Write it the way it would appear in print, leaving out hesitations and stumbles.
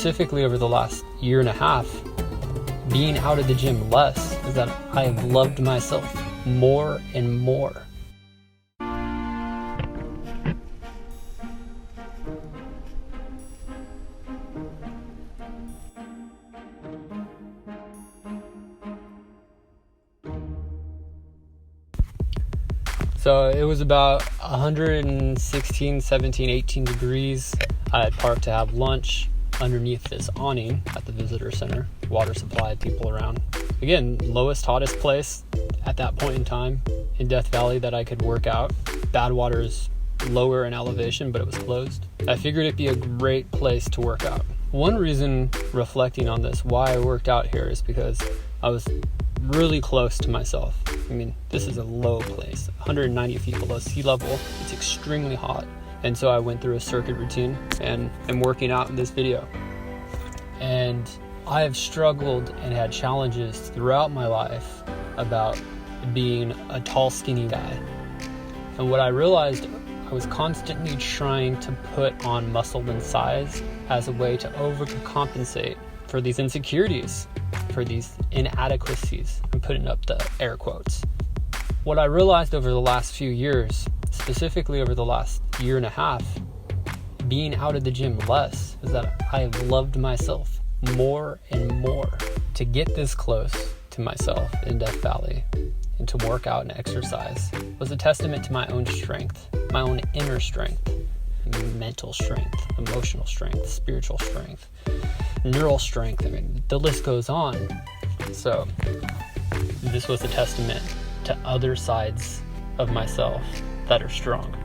specifically over the last year and a half, being out of the gym less, is that I have loved myself more and more. So it was about 116, 17, 18 degrees. I had parked to have lunch underneath this awning at the visitor center. Water supply, people around. Again, lowest, hottest place at that point in time in Death Valley that I could work out. Badwater is lower in elevation, but it was closed. I figured it'd be a great place to work out. One reason, reflecting on this, why I worked out here is because I was really close to myself. I mean, this is a low place, 190 feet below sea level. It's extremely hot. And so I went through a circuit routine and am working out in this video. And I have struggled and had challenges throughout my life about being a tall, skinny guy. And what I realized, I was constantly trying to put on muscle and size as a way to overcompensate for these insecurities, for these inadequacies. I'm putting up the air quotes. What I realized over the last few years, specifically over the last year and a half, being out of the gym less, is that I have loved myself more and more. To get this close to myself in Death Valley and to work out and exercise was a testament to my own strength, my own inner strength, mental strength, emotional strength, spiritual strength, neural strength. I mean, the list goes on. So this was a testament to other sides of myself that are strong.